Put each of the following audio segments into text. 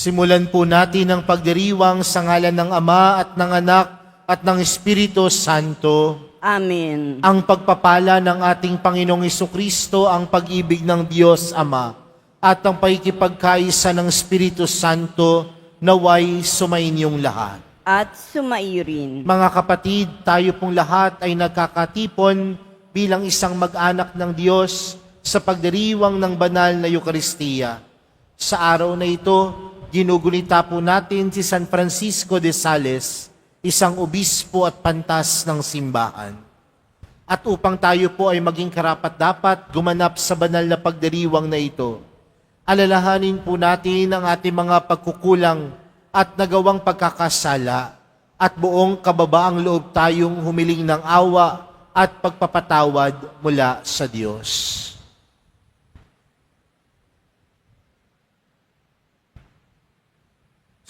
Simulan po natin ang pagdiriwang sa ngalan ng Ama at ng Anak at ng Espiritu Santo. Amen. Ang pagpapala ng ating Panginoong Jesucristo, ang pag-ibig ng Diyos Ama, at ang pakikipagkaisa ng Espiritu Santo naway sumainyong lahat. At sumaiyo rin. Mga kapatid, tayo pong lahat ay nagkakatipon bilang isang mag-anak ng Diyos sa pagdiriwang ng banal na Eukaristiya. Sa araw na ito, ginugunita po natin si San Francisco de Sales, isang obispo at pantas ng simbahan. At upang tayo po ay maging karapat-dapat gumanap sa banal na pagdiriwang na ito, alalahanin po natin ang ating mga pagkukulang at nagawang pagkakasala at buong kababaang loob tayong humiling ng awa at pagpapatawad mula sa Diyos.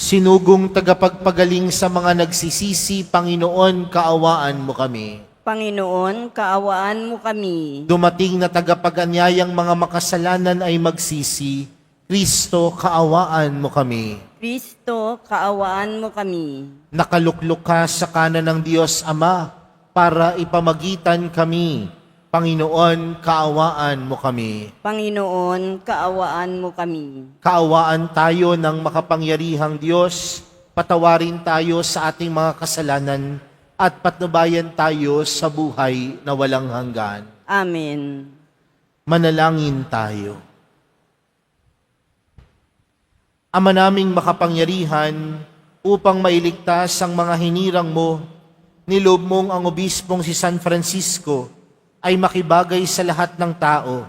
Sinugong tagapagpagaling sa mga nagsisisi, Panginoon, kaawaan mo kami. Panginoon, kaawaan mo kami. Dumating na tagapag-anyayang mga makasalanan ay magsisi, Kristo, kaawaan mo kami. Kristo, kaawaan mo kami. Nakaluklok ka sa kanan ng Diyos Ama para ipamagitan kami. Panginoon, kaawaan mo kami. Panginoon, kaawaan mo kami. Kaawaan tayo ng makapangyarihang Diyos, patawarin tayo sa ating mga kasalanan at patnubayan tayo sa buhay na walang hanggan. Amen. Manalangin tayo. Ama naming makapangyarihan, upang mailigtas ang mga hinirang mo, nilob mong ang obispong si San Francisco ay makibagay sa lahat ng tao.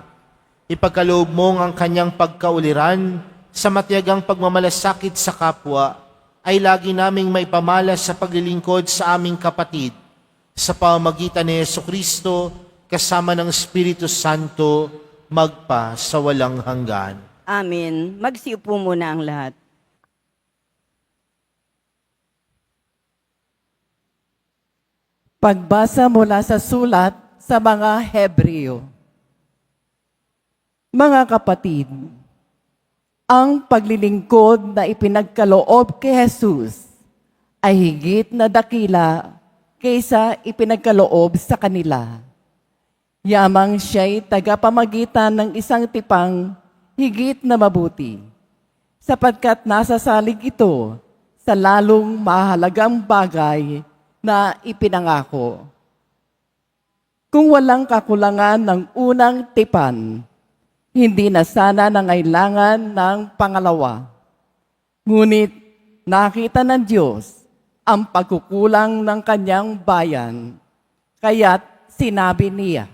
Ipagkaloob mong ang kanyang pagkauliran sa matiyagang pagmamalasakit sa kapwa ay lagi naming maipamalas sa paglilingkod sa aming kapatid sa pamamagitan ni Jesucristo kasama ng Espiritu Santo magpa sa walang hanggan. Amen. Magsiupo muna ang lahat. Pagbasa mula sa sulat sa mga Hebreo. Mga kapatid, ang paglilingkod na ipinagkaloob kay Jesus ay higit na dakila kaysa ipinagkaloob sa kanila. Yamang siya'y tagapamagitan ng isang tipang higit na mabuti, sapagkat nasasalig ito sa lalong mahalagang bagay na ipinangako. Kung walang kakulangan ng unang tipan, hindi na sana nangailangan ng pangalawa. Ngunit nakita ng Diyos ang pagkukulang ng kanyang bayan, kaya't sinabi niya,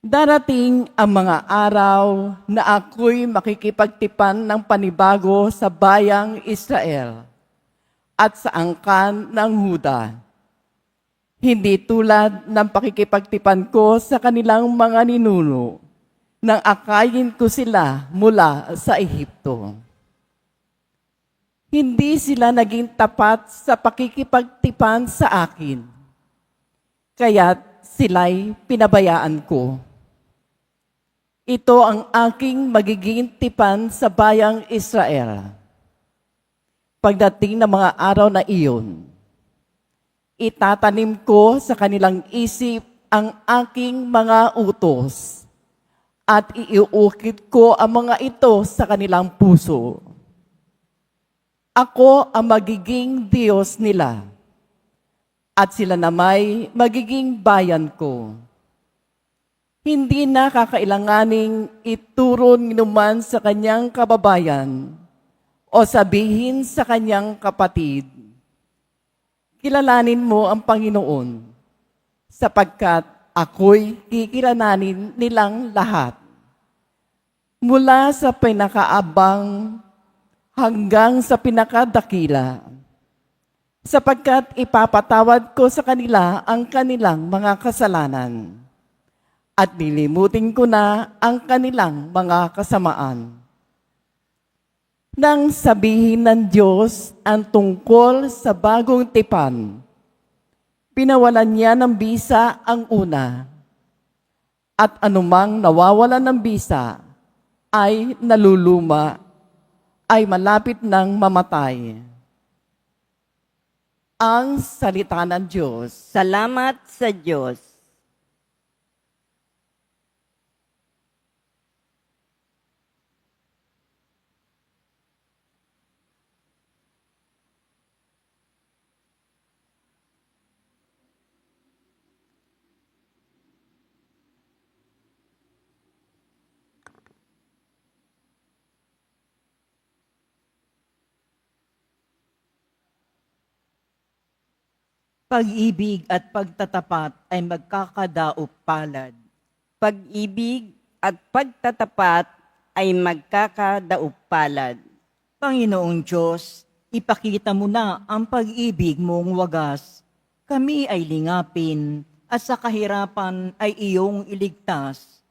darating ang mga araw na ako'y makikipagtipan ng panibago sa bayang Israel at sa angkan ng Huda. Hindi tulad ng pakikipagtipan ko sa kanilang mga ninuno nang akayin ko sila mula sa Ehipto. Hindi sila naging tapat sa pakikipagtipan sa akin, kaya't sila'y pinabayaan ko. Ito ang aking magiging tipan sa bayang Israel. Pagdating ng mga araw na iyon, itatanim ko sa kanilang isip ang aking mga utos at iuukit ko ang mga ito sa kanilang puso. Ako ang magiging Diyos nila at sila namay magiging bayan ko. hindi na kakailanganing ituro naman sa kanyang kababayan o sabihin sa kanyang kapatid, kilalanin mo ang Panginoon, sapagkat ako'y kikilalanin nilang lahat. Mula sa pinakaabang hanggang sa pinakadakila, sapagkat ipapatawad ko sa kanila ang kanilang mga kasalanan at nilimutin ko na ang kanilang mga kasamaan. Nang sabihin ng Diyos ang tungkol sa bagong tipan, pinawalan niya ng bisa ang una, at anumang nawawalan ng bisa ay naluluma, ay malapit ng mamatay. Ang salita ng Diyos. Salamat sa Diyos. Pag-ibig at pagtatapat ay magkakadaop palad. Pag-ibig at pagtatapat ay magkakadaupalad. Panginoong Diyos, ipakita mo na ang pag-ibig mong wagas. Kami ay lingapin at sa kahirapan ay iyong iligtas.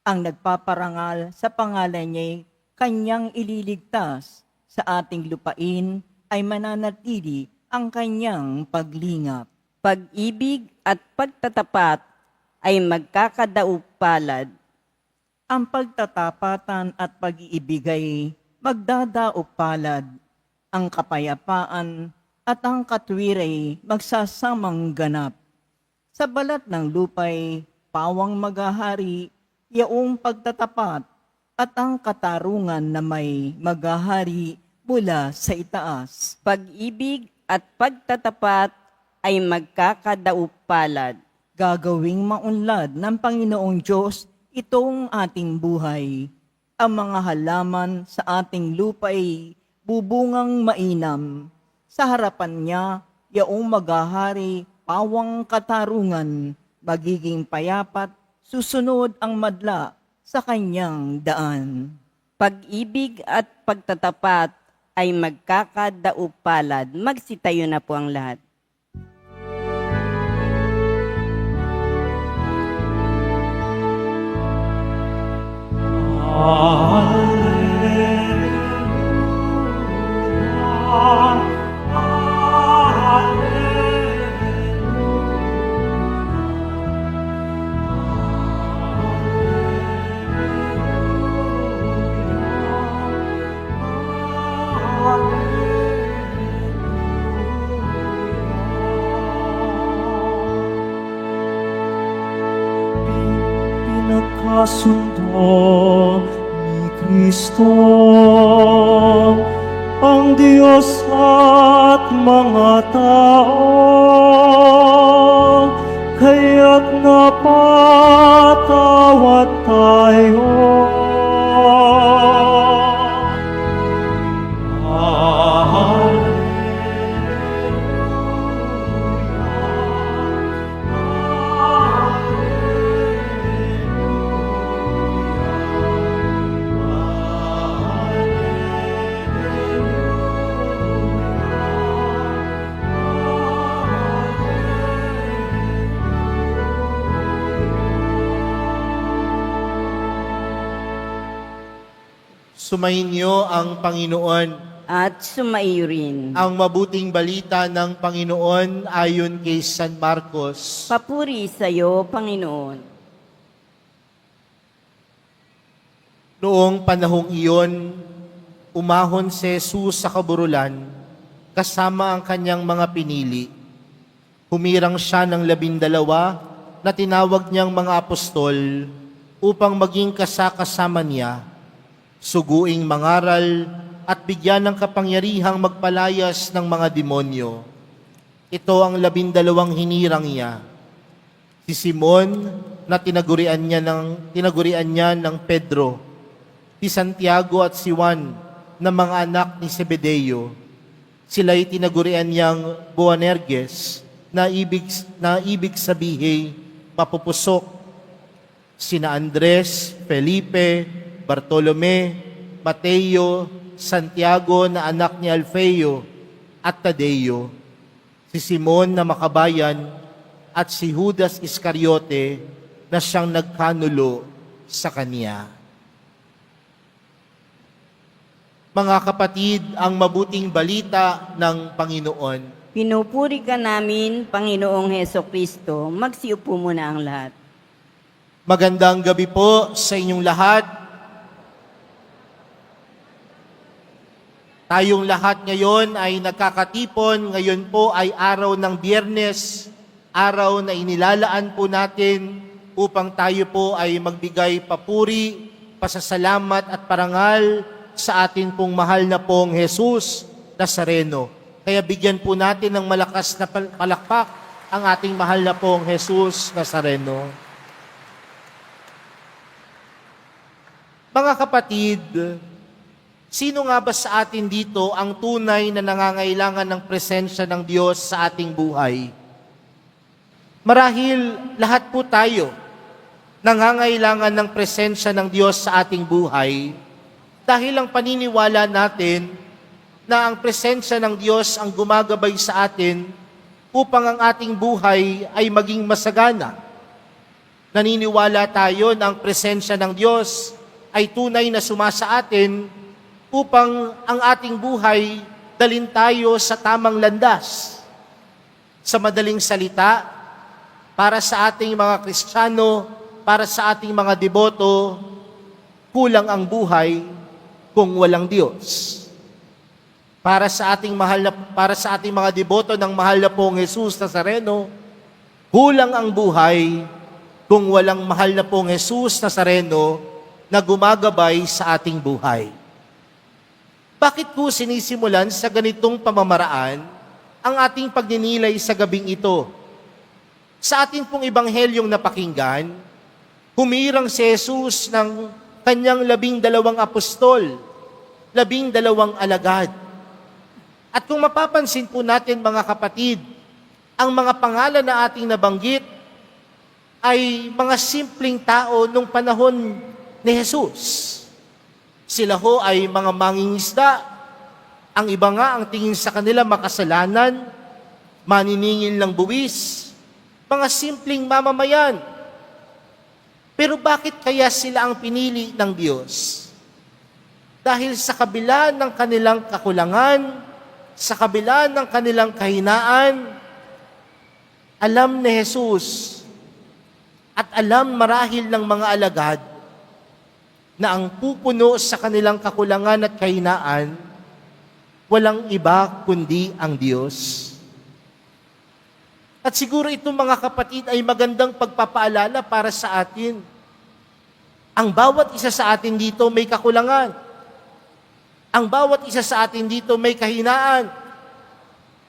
Ang nagpaparangal sa pangalan niya'y kanyang ililigtas. Sa ating lupain ay mananatili ang kanyang paglingap. Pag-ibig at pagtatapat ay magkakadaupalad. Ang pagtatapatan at pag-iibigay magdadaupalad. Ang kapayapaan at ang katwiray magsasamang ganap. Sa balat ng lupay, pawang maghahari, yaong pagtatapat at ang katarungan na may maghahari mula sa itaas. Pag-ibig at pagtatapat ay magkakadaupalad. Gagawing maunlad ng Panginoong Diyos itong ating buhay. Ang mga halaman sa ating lupay bubungang mainam. Sa harapan niya, yaong maghahari, pawang katarungan, magiging payapat, susunod ang madla sa kanyang daan. Pag-ibig at pagtatapat ay magkakadaupalad. Magsitayo na po ang lahat. Pinagkasundo ni Kristo ang Diyos at mga tao, kaya't napatawad tayo. Sumayin niyo ang Panginoon. At sumaiyo rin. Ang mabuting balita ng Panginoon ayon kay San Marcos. Papuri sa iyo, Panginoon. Noong panahong iyon, umahon si Jesus sa kaburulan kasama ang kanyang mga pinili. Humirang siya ng 12 na tinawag niyang mga apostol upang maging kasakasama niya, suguing mangaral at bigyan ng kapangyarihang magpalayas ng mga demonyo. Ito ang 12 hinirang niya: si Simon na tinagurian niya ng Pedro, si Santiago at si Juan na mga anak ni Zebedeo. Sila'y tinagurian niyang Boanerges na ibig sabihin mapupusok. Sina Andres, Felipe, Bartolome, Mateo, Santiago na anak ni Alfeo at Tadeo, si Simon na makabayan at si Judas Iscariote na siyang nagkanulo sa kaniya. Mga kapatid, ang mabuting balita ng Panginoon. Pinupuri ka namin, Panginoong Heso Kristo. Magsiupo muna ang lahat. Magandang gabi po sa inyong lahat. Tayong lahat ngayon ay nagkakatipon. Ngayon po ay araw ng Biyernes, araw na inilalaan po natin upang tayo po ay magbigay papuri, pasasalamat at parangal sa atin pong mahal na pong Jesus Nazareno. Kaya bigyan po natin ng malakas na palakpak ang ating mahal na pong Jesus Nazareno. Mga kapatid, sino nga ba sa atin dito ang tunay na nangangailangan ng presensya ng Diyos sa ating buhay? Marahil lahat po tayo nangangailangan ng presensya ng Diyos sa ating buhay dahil ang paniniwala natin na ang presensya ng Diyos ang gumagabay sa atin upang ang ating buhay ay maging masagana. Naniniwala tayo na ang presensya ng Diyos ay tunay na sumasa atin upang ang ating buhay dalhin tayo sa tamang landas. Sa madaling salita, para sa ating mga Kristiyano, para sa ating mga deboto, kulang ang buhay kung walang Diyos. Para sa ating mga deboto ng mahal na pong Jesus Nazareno, kulang ang buhay kung walang mahal na pong Jesus Nazareno na gumagabay sa ating buhay. Bakit po sinisimulan sa ganitong pamamaraan ang ating pagninilay sa gabing ito? Sa ating pong ebanghelyong napakinggan, humirang si Jesus ng kanyang 12 apostol, 12 alagad. At kung mapapansin po natin mga kapatid, ang mga pangalan na ating nabanggit ay mga simpleng tao nung panahon ni Jesus. Sila ho ay mga mangingisda. Ang iba nga ang tingin sa kanila makasalanan, maniningil ng buwis, mga simpleng mamamayan. Pero bakit kaya sila ang pinili ng Diyos? Dahil sa kabila ng kanilang kakulangan, sa kabila ng kanilang kahinaan, alam ni Jesus at alam marahil ng mga alagad na ang pupuno sa kanilang kakulangan at kahinaan, walang iba kundi ang Diyos. At siguro itong mga kapatid ay magandang pagpapaalala para sa atin. Ang bawat isa sa atin dito may kakulangan. Ang bawat isa sa atin dito may kahinaan.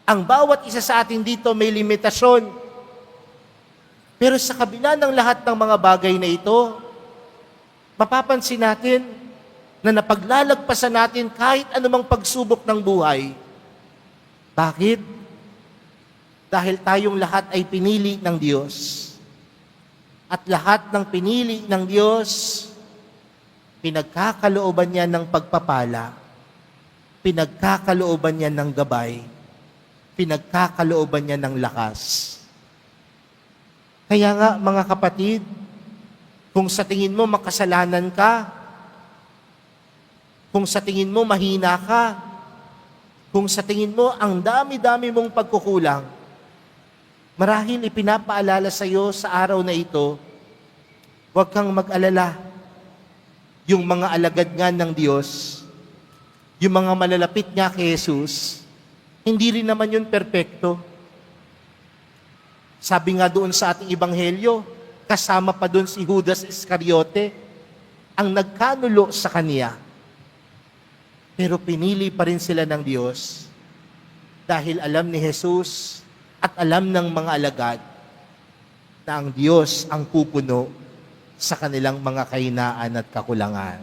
Ang bawat isa sa atin dito may limitasyon. Pero sa kabila ng lahat ng mga bagay na ito, mapapansin natin na napaglalagpasan natin kahit anumang pagsubok ng buhay. Bakit? Dahil tayong lahat ay pinili ng Diyos. At lahat ng pinili ng Diyos, pinagkakalooban niya ng pagpapala, pinagkakalooban niya ng gabay, pinagkakalooban niya ng lakas. Kaya nga mga kapatid, kung sa tingin mo makasalanan ka, kung sa tingin mo mahina ka, kung sa tingin mo ang dami-dami mong pagkukulang, marahil ipinapaalala sa iyo sa araw na ito, huwag kang mag-alala. Yung mga alagad nga ng Diyos, yung mga malalapit nga kay Jesus, hindi rin naman yun perpekto. Sabi nga doon sa ating ebanghelyo, kasama pa doon si Judas Iscariote, ang nagkanulo sa kaniya. Pero pinili pa rin sila ng Diyos dahil alam ni Jesus at alam ng mga alagad na ang Diyos ang pupuno sa kanilang mga kahinaan at kakulangan.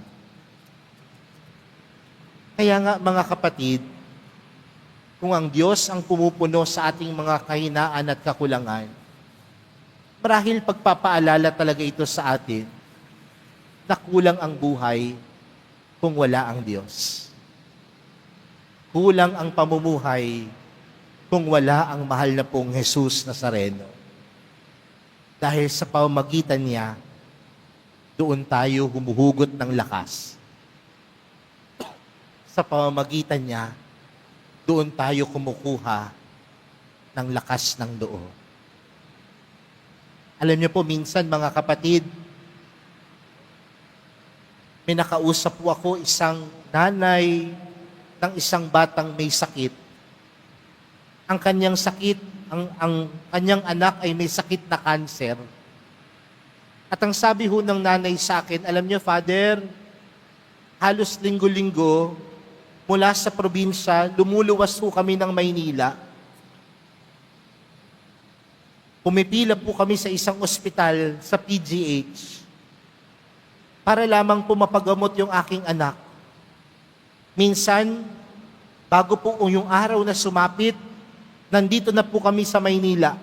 Kaya nga mga kapatid, kung ang Diyos ang pumupuno sa ating mga kahinaan at kakulangan, marahil pagpapaalala talaga ito sa atin na kulang ang buhay kung wala ang Diyos. Kulang ang pamumuhay kung wala ang mahal na pong Jesus Nazareno. Dahil sa pamamagitan niya, doon tayo humuhugot ng lakas. Sa pamamagitan niya, doon tayo kumukuha ng lakas ng loob. Alam niyo po, minsan mga kapatid, may nakausap po ako isang nanay ng isang batang may sakit. Ang kanyang sakit, ang kanyang anak ay may sakit na cancer. At ang sabi ho ng nanay sa akin, alam niyo, Father, halos linggo-linggo, mula sa probinsya, lumuluwas po kami ng Maynila. Pumipila po kami sa isang ospital sa PGH para lamang po mapagamot yung aking anak. Minsan, bago po yung araw na sumapit, nandito na po kami sa Maynila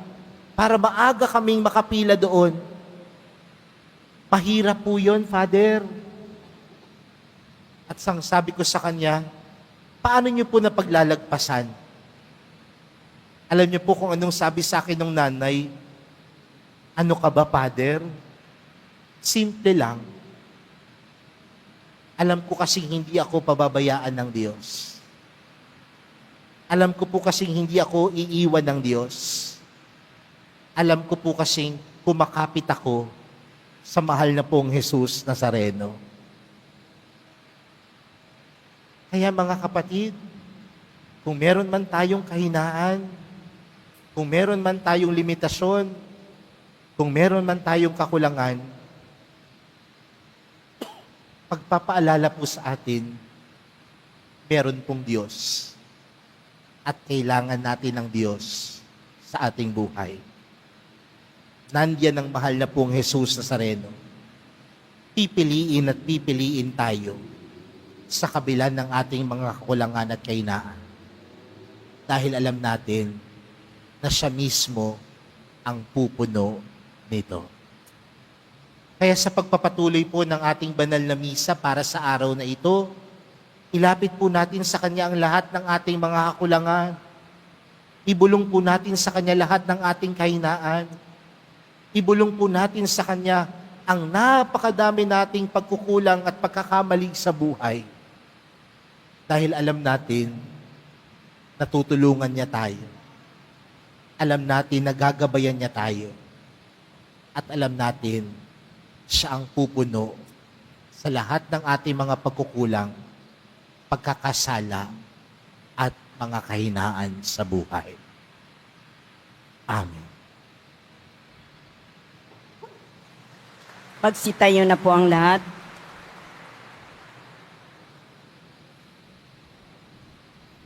para maaga kaming makapila doon. Pahirap po yun, Father. At sabi ko sa kanya, paano niyo po napaglalagpasan? Alam niyo po kung anong sabi sa akin ng nanay, ano ka ba, Father? Simple lang. Alam ko kasing hindi ako pababayaan ng Diyos. Alam ko po kasing hindi ako iiwan ng Diyos. Alam ko po kasing kumakapit ako sa mahal na pong Jesus Nazareno. Kaya mga kapatid, kung meron man tayong kahinaan, kung meron man tayong limitasyon, kung meron man tayong kakulangan, pagpapaalala po sa atin, meron pong Diyos. At kailangan natin ng Diyos sa ating buhay. Nandiyan ang mahal na pong Jesus Nazareno. Pipiliin at pipiliin tayo sa kabila ng ating mga kakulangan at kahinaan. Dahil alam natin na siya mismo ang pupuno nito. Kaya sa pagpapatuloy po ng ating banal na misa para sa araw na ito, ilapit po natin sa Kanya ang lahat ng ating mga kakulangan. Ibulong po natin sa Kanya lahat ng ating kahinaan. Ibulong po natin sa Kanya ang napakadami nating pagkukulang at pagkakamali sa buhay. Dahil alam natin, natutulungan niya tayo. Alam natin, nagagabayan niya tayo. At alam natin, siya ang pupuno sa lahat ng ating mga pagkukulang, pagkakasala, at mga kahinaan sa buhay. Amen. Pagsitayo na po ang lahat.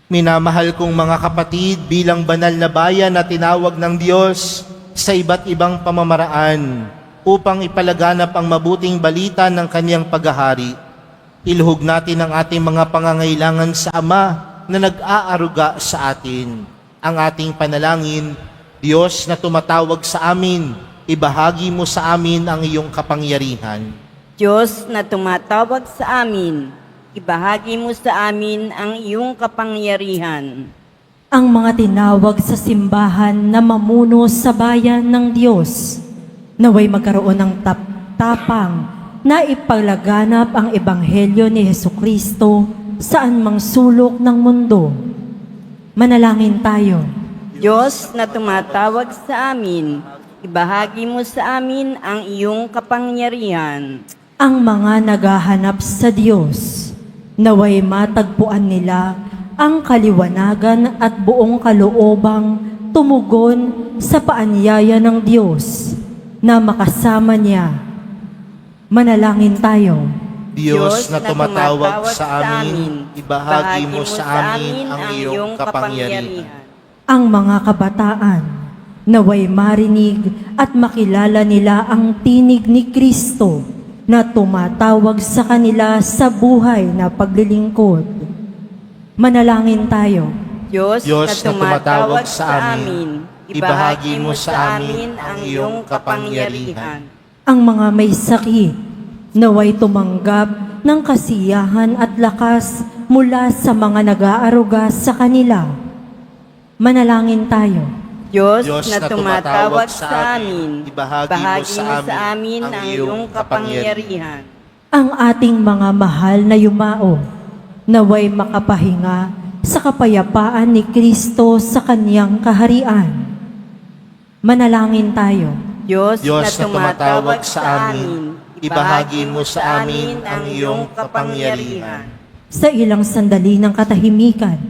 Minamahal kong mga kapatid, bilang banal na bayan na tinawag ng Diyos sa iba't ibang pamamaraan upang ipalaganap ang mabuting balita ng Kanyang paghahari, iluhog natin ang ating mga pangangailangan sa Ama na nag-aaruga sa atin. Ang ating panalangin, Diyos na tumatawag sa amin, ibahagi mo sa amin ang iyong kapangyarihan. Diyos na tumatawag sa amin, ibahagi mo sa amin ang iyong kapangyarihan. Ang mga tinawag sa simbahan na mamuno sa bayan ng Diyos, naway magkaroon ng tapang na ipaglaganap ang Ebanghelyo ni Hesukristo saan mang sulok ng mundo. Manalangin tayo. Diyos na tumatawag sa amin, ibahagi mo sa amin ang iyong kapangyarihan. Ang mga naghahanap sa Diyos, naway matagpuan nila ang kaliwanagan at buong kaloobang tumugon sa paanyaya ng Diyos na makasama niya. Manalangin tayo. Diyos na tumatawag sa amin, ibahagi mo sa amin ang iyong kapangyarihan. Ang mga kabataan Naway marinig at makilala nila ang tinig ni Kristo na tumatawag sa kanila sa buhay na paglilingkod. Manalangin tayo. Diyos, Diyos na tumatawag sa amin, ibahagi mo sa amin ang iyong kapangyarihan. Ang mga may sakit, naway tumanggap ng kasiyahan at lakas mula sa mga nag-aaruga sa kanila. Manalangin tayo. Diyos, na tumatawag sa amin, ibahagi mo sa amin ang iyong kapangyarihan. Ang ating mga mahal na yumao, naway makapahinga sa kapayapaan ni Kristo sa kanyang kaharian. Manalangin tayo. Diyos, Diyos na tumatawag sa amin, ibahagi mo sa amin ang iyong kapangyarihan. Sa ilang sandali ng katahimikan,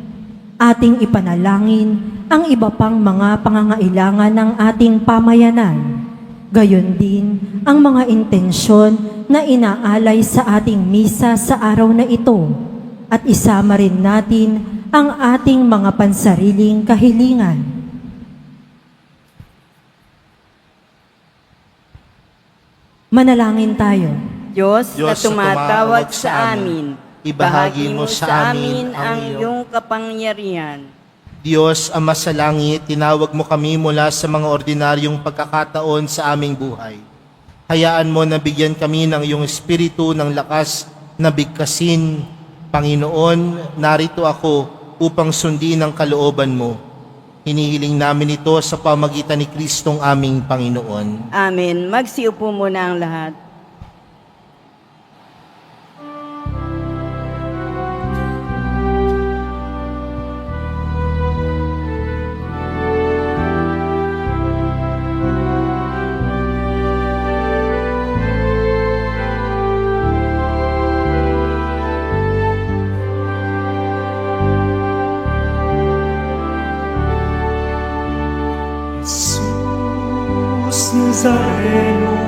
ating ipanalangin ang iba pang mga pangangailangan ng ating pamayanan. Gayon din ang mga intensyon na inaalay sa ating misa sa araw na ito. At isama rin natin ang ating mga pansariling kahilingan. Manalangin tayo. Diyos, na Diyos, tumatawag sa amin, ibahagi mo sa amin ang iyong kapangyarihan. Diyos, Ama sa langit, tinawag mo kami mula sa mga ordinaryong pagkakataon sa aming buhay. Hayaan mo na bigyan kami ng iyong espiritu ng lakas na bigkasin. Panginoon, narito ako upang sundin ang kalooban mo. Hinihiling namin ito sa pamagitan ni Kristong aming Panginoon. Amen. Magsiupo muna ang lahat. Jesus Nazareno,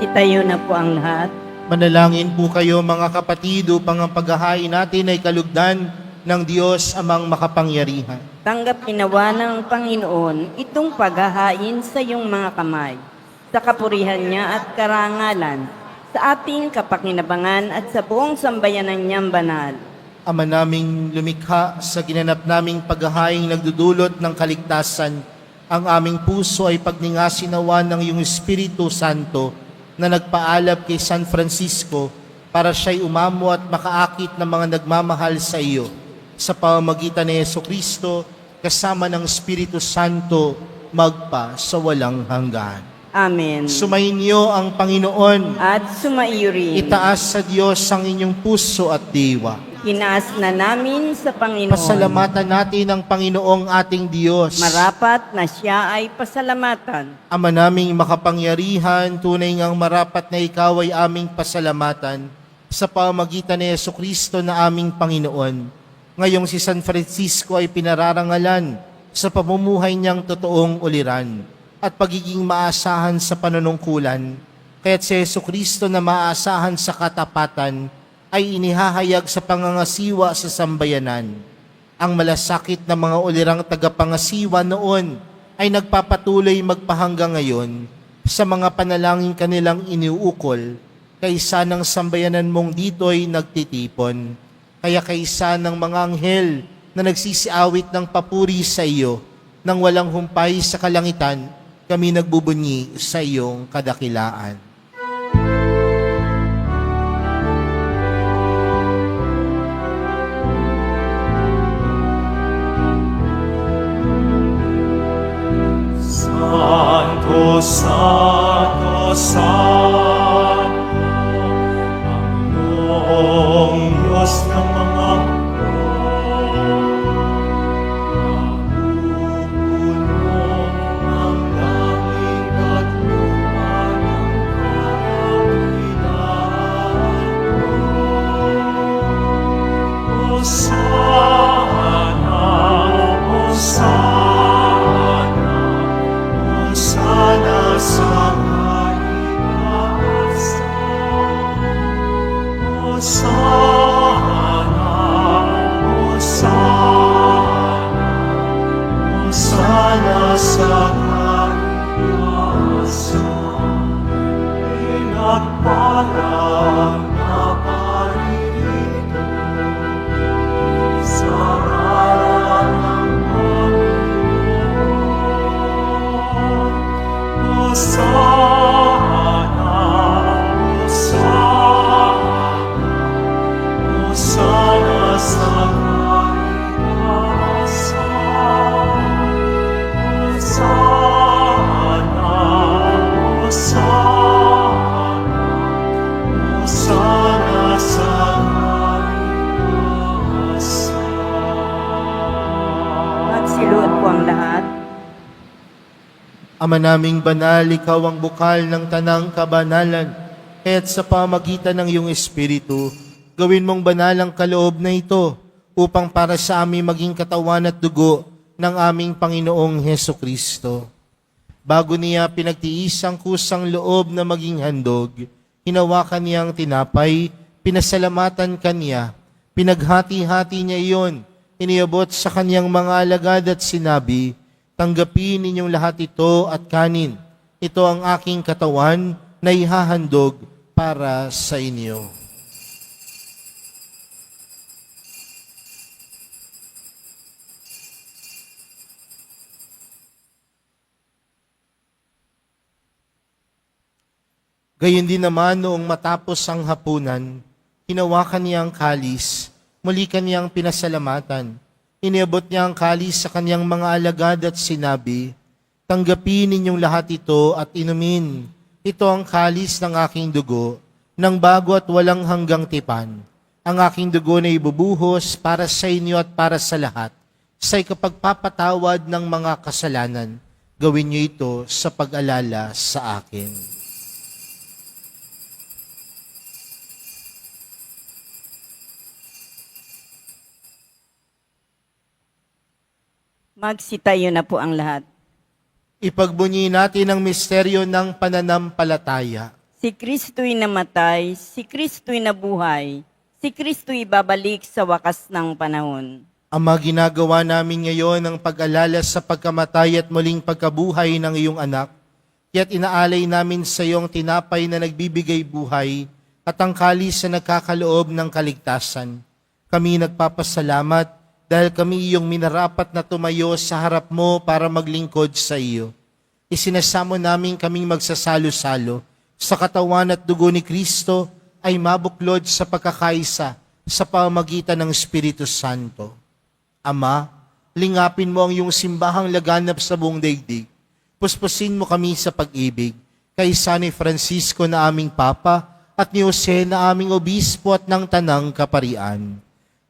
Magsitayo na po ang lahat. Manalangin po kayo mga kapatid upang ang paghahain natin ay kalugdan ng Diyos amang makapangyarihan. Tanggapin nawa ng Panginoon itong paghahain sa iyong mga kamay, sa kapurihan niya at karangalan, sa ating kapakinabangan at sa buong sambayanan niyang banal. Ama naming lumikha sa ginanap naming paghahaing nagdudulot ng kaligtasan, ang aming puso ay pagningasinawa ng iyong Espiritu Santo na nagpaalab kay San Francisco para siya'y umamo at makaakit ng mga nagmamahal sa iyo sa pamamagitan ni Jesucristo kasama ng Espiritu Santo magpa sa walang hanggan. Amen. Sumainyo ang Panginoon. At sumaiyo rin. Itaas sa Diyos ang inyong puso at diwa. Inaas na namin sa Panginoon. Pasalamatan natin ang Panginoong ating Diyos. Marapat na siya ay pasalamatan. Ama naming makapangyarihan, tunay ngang marapat na ikaw ay aming pasalamatan sa pamamagitan ni Jesucristo na aming Panginoon. Ngayong si San Francisco ay pinararangalan sa pamumuhay niyang totoong uliran at pagiging maasahan sa panunungkulan, kaya't si Jesucristo na maasahan sa katapatan ay inihahayag sa pangangasiwa sa sambayanan. Ang malasakit na mga ulirang tagapangasiwa noon ay nagpapatuloy magpahanggang ngayon sa mga panalangin kanilang iniuukol, kaysa ng sambayanan mong dito'y nagtitipon. Kaya kaysa ng mga anghel na nagsisiawit ng papuri sa iyo, nang walang humpay sa kalangitan, kami nagbubunyi sa iyong kadakilaan. Santo, Santo, Santo, ang Diyos ng mga Ama naming banal, ikaw ang bukal ng tanang kabanalan, kaya't sa pamagitan ng iyong Espiritu, gawin mong banal ang kaloob na ito, upang para sa amin maging katawan at dugo ng aming Panginoong Heso Kristo. Bago niya pinagtiis ang kusang loob na maging handog, hinawakan niya ang tinapay, pinasalamatan kanya, pinaghati-hati niya iyon, iniabot sa kanyang mga alagad at sinabi, tanggapin ninyong lahat ito at kanin. Ito ang aking katawan na ihahandog para sa inyo. Gayon din naman noong matapos ang hapunan, hinawakan niya ang kalis, muli kaniyang pinasalamatan. Iniabot niya ang kalis sa kanyang mga alagad at sinabi, tanggapin ninyong lahat ito at inumin. Ito ang kalis ng aking dugo, ng bago at walang hanggang tipan. Ang aking dugo na ibubuhos para sa inyo at para sa lahat, sa ikapagpapatawad ng mga kasalanan. Gawin niyo ito sa pag-alala sa akin. Magsitayo na po ang lahat. Ipagbunyi natin ang misteryo ng pananampalataya. Si Kristo'y namatay, si Kristo'y nabuhay, si Kristo'y babalik sa wakas ng panahon. Ama, ginagawa namin ngayon ang pag-alala sa pagkamatay at muling pagkabuhay ng iyong anak, kaya't inaalay namin sa iyong tinapay na nagbibigay buhay at ang kalis na nagkakaloob ng kaligtasan. Kami nagpapasalamat dahil kami iyong minarapat na tumayo sa harap mo para maglingkod sa iyo. Isinasamo namin kaming magsasalo-salo sa katawan at dugo ni Kristo ay mabuklod sa pagkakaisa sa pamamagitan ng Espiritu Santo. Ama, lingapin mo ang iyong simbahang laganap sa buong daigdig. Puspusin mo kami sa pag-ibig kay San Francisco na aming Papa at ni Jose na aming Obispo at ng Tanang Kaparian.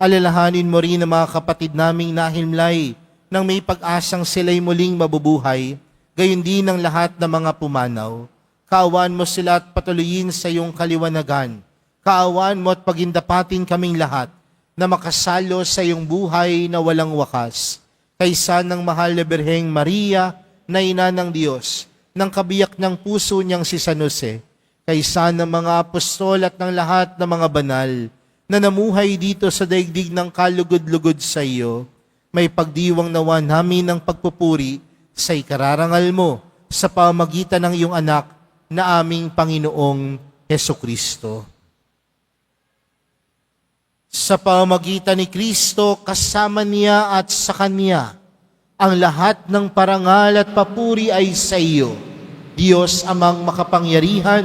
Alalahanin mo rin ang mga kapatid naming nahimlay nang may pag-asang sila'y muling mabubuhay, gayon din ang lahat ng mga pumanaw. Kaawaan mo sila at patuloyin sa iyong kaliwanagan. Kaawaan mo at pagindapatin kaming lahat na makasalo sa iyong buhay na walang wakas. Kaysa ng mahal na Birheng Maria na ina ng Diyos, ng kabiyak ng puso niyang si San Jose, kaysa ng mga apostol at ng lahat ng mga banal, na namuhay dito sa daigdig ng kalugod-lugod sa iyo, may pagdiwang nawa namin ng pagpupuri sa ikararangal mo sa pamagitan ng iyong anak na aming Panginoong Heso Kristo. Sa pamagitan ni Kristo, kasama niya at sa Kanya, ang lahat ng parangal at papuri ay sa iyo, Diyos amang makapangyarihan,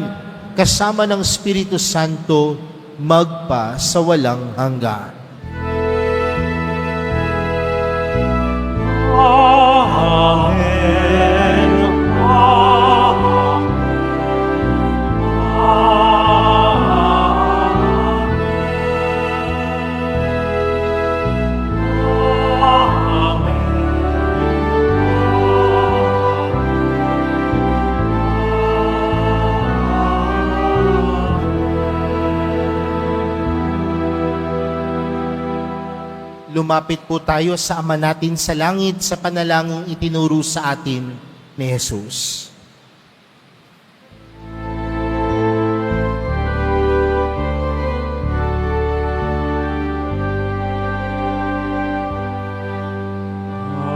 kasama ng Espiritu Santo, magpa sa walang hanggan. Amen. Lumapit po tayo sa Ama natin sa langit sa panalangin itinuro sa atin ni Jesus.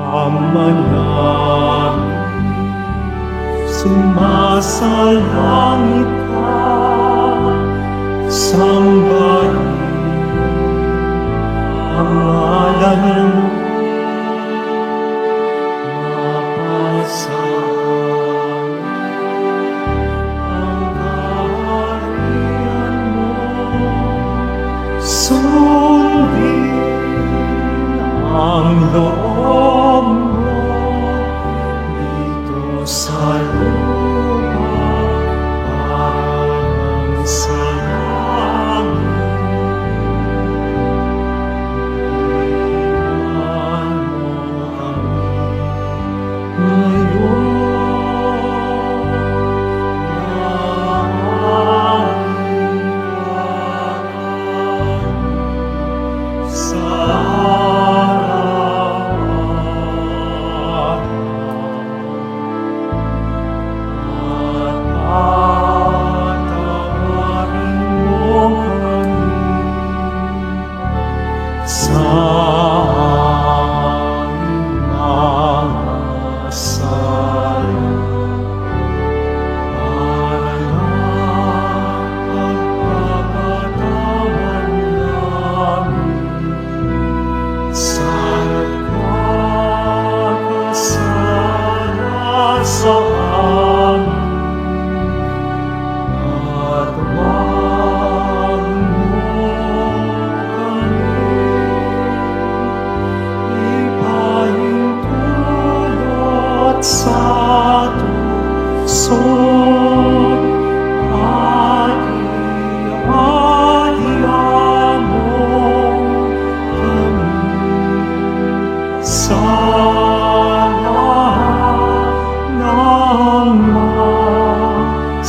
Ama namin, sumasalangit ka, sambahin ang ngalan mo, mapasahan ang kaharian mo, sundin ang loob mo dito sa lupa parang sa langit. Bigyan mo kami ngayon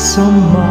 sama.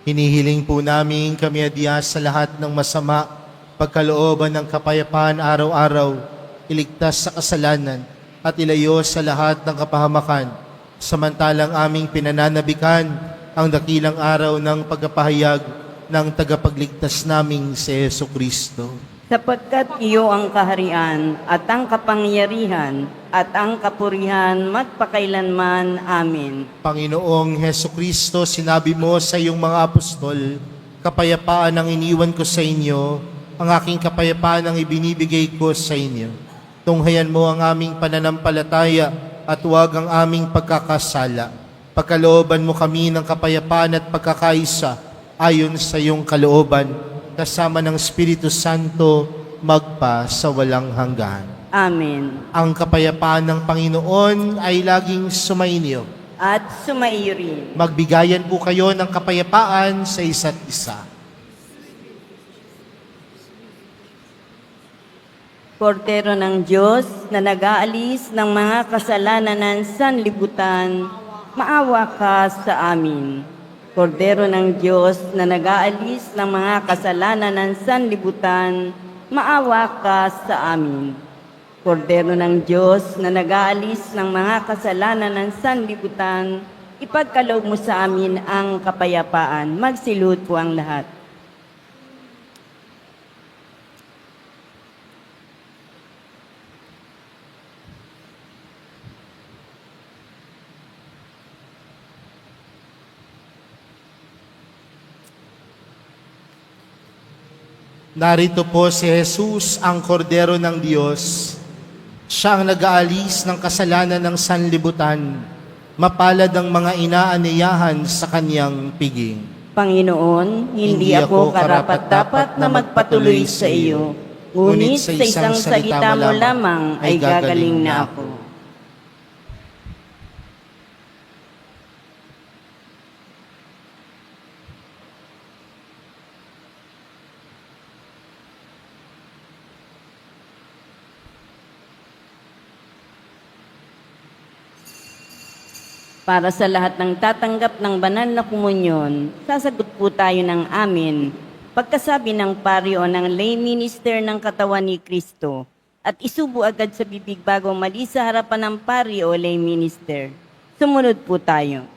Hinihiling po namin kami adiyas sa lahat ng masama, pagkalooban ng kapayapaan araw-araw, iligtas sa kasalanan, at ilayo sa lahat ng kapahamakan, samantalang aming pinananabikan ang dakilang araw ng pagpapahayag ng tagapagligtas naming si Jesucristo. Sapagkat iyo ang kaharian at ang kapangyarihan at ang kapurihan magpakailanman. Amen. Panginoong Jesucristo, sinabi mo sa iyong mga apostol, kapayapaan ang iniwan ko sa inyo, ang aking kapayapaan ang ibinibigay ko sa inyo. Tunghayan mo ang aming pananampalataya at huwag ang aming pagkakasala. Pagkalooban mo kami ng kapayapaan at pagkakaisa ayon sa iyong kalooban, kasama ng Espiritu Santo, magpa sa walang hanggan. Amen. Ang kapayapaan ng Panginoon ay laging sumainyo. At sumaiyo rin. Magbigayan po kayo ng kapayapaan sa isa't isa. Kordero ng Diyos na nag-aalis ng mga kasalanan ng sanlibutan, maawa ka sa amin. Kordero ng Diyos na nag-aalis ng mga kasalanan ng sanlibutan, maawa ka sa amin. Kordero ng Diyos na nag-aalis ng mga kasalanan ng sanlibutan, ipagkaloob mo sa amin ang kapayapaan. Magsilud po ang lahat. Narito po si Jesus, ang kordero ng Diyos. Siya ang nag-aalis ng kasalanan ng sanlibutan. Mapalad ang mga inaaniyahan sa kanyang piging. Panginoon, hindi ako karapat-dapat na magpatuloy sa iyo, ngunit sa isang salita mo lamang ay gagaling na ako. Para sa lahat ng tatanggap ng banal na komunyon, sasagot po tayo ng amin pagkasabi ng pari o ng lay minister ng katawan ni Kristo at isubo agad sa bibig bago mali sa harapan ng pari o lay minister. Sumunod po tayo.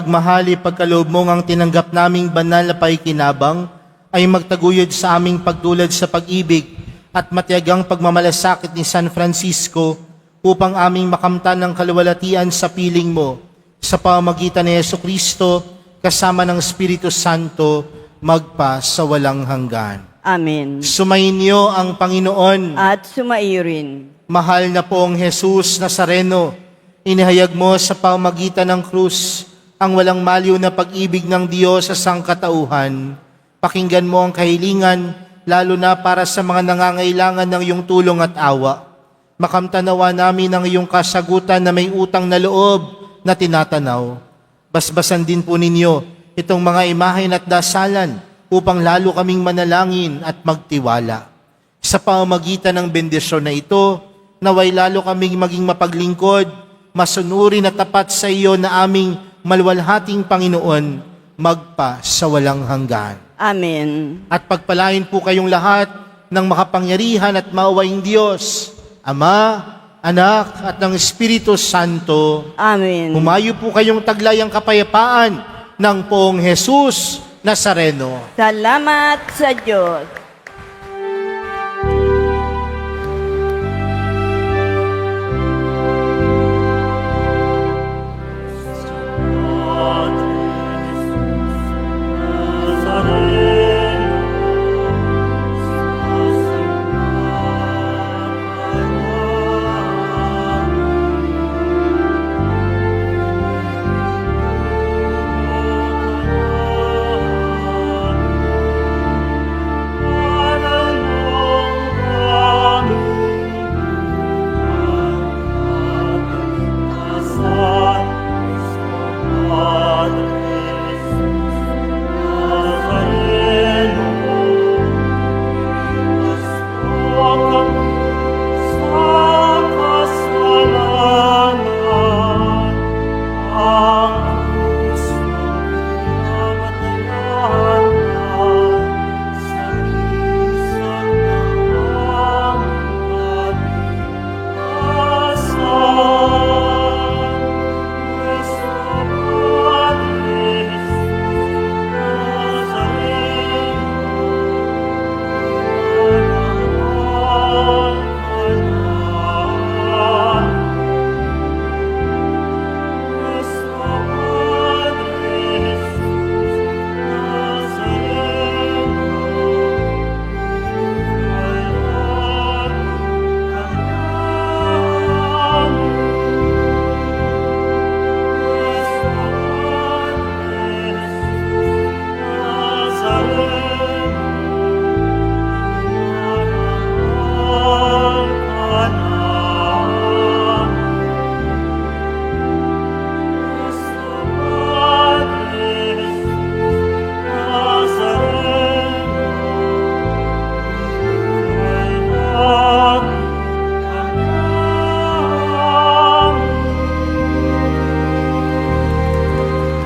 Mahali pagkaloob mong ang tinanggap naming banal na paikinabang ay magtaguyod sa aming pagtulad sa pag-ibig at matiyagang pagmamalasakit ni San Francisco upang aming makamtan ng kaluwalhatian sa piling mo sa pamamagitan ni Jesucristo kasama ng Espiritu Santo magpa sa walang hanggan. Amen. Sumainyo ang Panginoon. At sumaiyo rin. Mahal na pong Jesus Nazareno, inihayag mo sa pamamagitan ng krus ang walang maliw na pag-ibig ng Diyos sa sangkatauhan. Pakinggan mo ang kahilingan, lalo na para sa mga nangangailangan ng iyong tulong at awa. Makamtanawa namin ang iyong kasagutan na may utang na loob na tinatanaw. Basbasan din po ninyo itong mga imahen at dasalan upang lalo kaming manalangin at magtiwala. Sa pamamagitan ng bendisyon na ito, naway lalo kaming maging mapaglingkod, masunurin at tapat sa iyo na aming maluwalhating Panginoon, magpa sa walang hanggan. Amen. At pagpalain po kayong lahat ng makapangyarihan at maawaing Diyos, Ama, Anak, at ng Espiritu Santo. Amen. Humayo po kayong taglayang kapayapaan ng Poong Jesus Nazareno. Salamat sa Diyos.